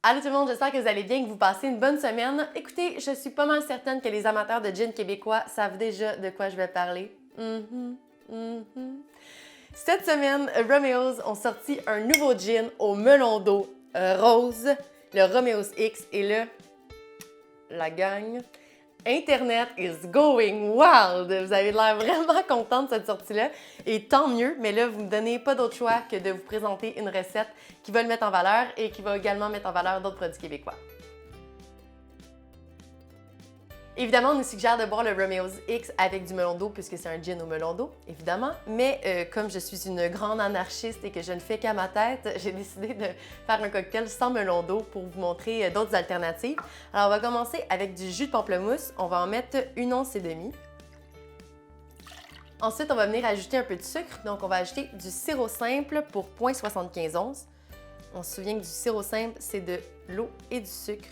Allô tout le monde, j'espère que vous allez bien, que vous passez une bonne semaine. Écoutez, je suis pas mal certaine que les amateurs de gin québécois savent déjà de quoi je vais parler. Cette semaine, Romeo's ont sorti un nouveau gin au melon d'eau rose, le Romeo's X, et là, la gang, Internet is going wild! Vous avez l'air vraiment content de cette sortie-là, et tant mieux, mais là, vous me donnez pas d'autre choix que de vous présenter une recette qui va le mettre en valeur et qui va également mettre en valeur d'autres produits québécois. Évidemment, on nous suggère de boire le Romeo's X avec du melon d'eau puisque c'est un gin au melon d'eau, évidemment. Mais comme je suis une grande anarchiste et que je ne fais qu'à ma tête, j'ai décidé de faire un cocktail sans melon d'eau pour vous montrer d'autres alternatives. Alors, on va commencer avec du jus de pamplemousse. On va en mettre 1,5 once. Ensuite, on va venir ajouter un peu de sucre. Donc, on va ajouter du sirop simple pour 0,75 onces. On se souvient que du sirop simple, c'est de l'eau et du sucre.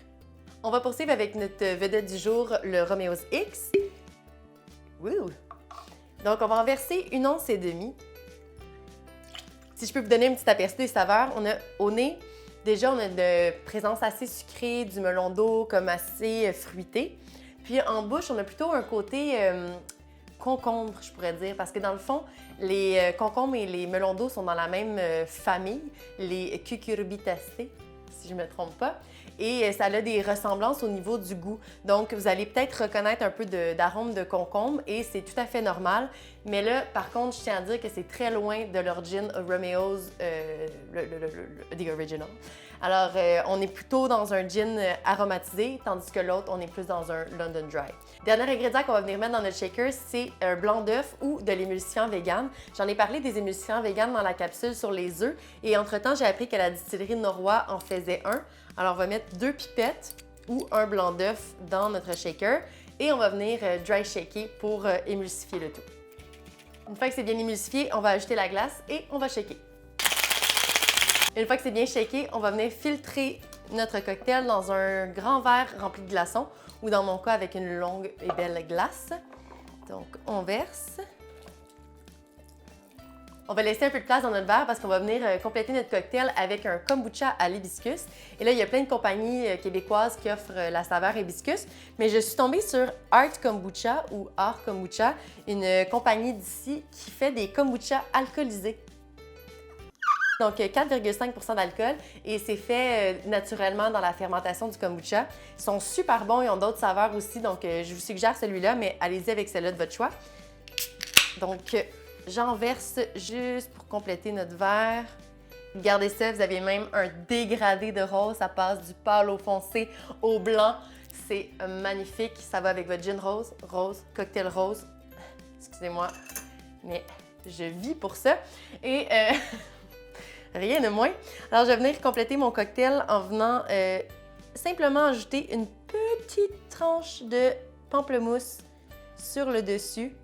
On va poursuivre avec notre vedette du jour, le Romeo's X. Woo! Donc, on va en verser 1,5 once. Si je peux vous donner un petit aperçu des saveurs, on a au nez, déjà, on a une présence assez sucrée, du melon d'eau comme assez fruité. Puis en bouche, on a plutôt un côté concombre, je pourrais dire, parce que dans le fond, les concombres et les melons d'eau sont dans la même famille, les cucurbitacées, si je ne me trompe pas. Et ça a des ressemblances au niveau du goût. Donc, vous allez peut-être reconnaître un peu d'arôme de concombre et c'est tout à fait normal. Mais là, par contre, je tiens à dire que c'est très loin de leur gin Romeo's, the original. Alors, on est plutôt dans un gin aromatisé, tandis que l'autre, on est plus dans un London Dry. Dernier ingrédient qu'on va venir mettre dans notre shaker, c'est un blanc d'œuf ou de l'émulsifiant vegan. J'en ai parlé des émulsifiants vegan dans la capsule sur les œufs et entre-temps, j'ai appris que la distillerie Norrois en faisait un. Alors, on va mettre 2 pipettes ou un blanc d'œuf dans notre shaker et on va venir dry shaker pour émulsifier le tout. Une fois que c'est bien émulsifié, on va ajouter la glace et on va shaker. Une fois que c'est bien shaké, on va venir filtrer notre cocktail dans un grand verre rempli de glaçons ou dans mon cas avec une longue et belle glace. Donc, on verse. On va laisser un peu de place dans notre verre parce qu'on va venir compléter notre cocktail avec un kombucha à l'hibiscus. Et là, il y a plein de compagnies québécoises qui offrent la saveur hibiscus, mais je suis tombée sur Art Kombucha ou Art Kombucha, une compagnie d'ici qui fait des kombuchas alcoolisés. Donc 4,5 % d'alcool et c'est fait naturellement dans la fermentation du kombucha. Ils sont super bons, ils ont d'autres saveurs aussi, donc je vous suggère celui-là, mais allez-y avec celui-là de votre choix. Donc j'en verse juste pour compléter notre verre. Regardez ça, vous avez même un dégradé de rose, ça passe du pâle au foncé au blanc. C'est magnifique, ça va avec votre gin rose, cocktail rose. Excusez-moi, mais je vis pour ça. Et rien de moins. Alors, je vais venir compléter mon cocktail en venant simplement ajouter une petite tranche de pamplemousse sur le dessus.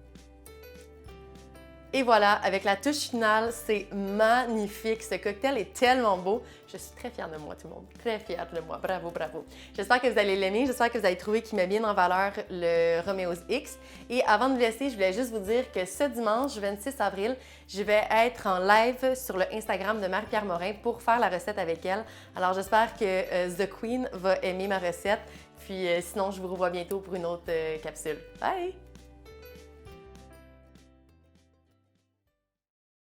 Et voilà, avec la touche finale, c'est magnifique. Ce cocktail est tellement beau. Je suis très fière de moi, tout le monde. Très fière de moi. Bravo, bravo. J'espère que vous allez l'aimer. J'espère que vous allez trouver qu'il met bien en valeur le Romeo's X. Et avant de vous laisser, je voulais juste vous dire que ce dimanche, 26 avril, je vais être en live sur le Instagram de Marie-Pierre Morin pour faire la recette avec elle. Alors, j'espère que The Queen va aimer ma recette. Puis sinon, je vous revois bientôt pour une autre capsule. Bye!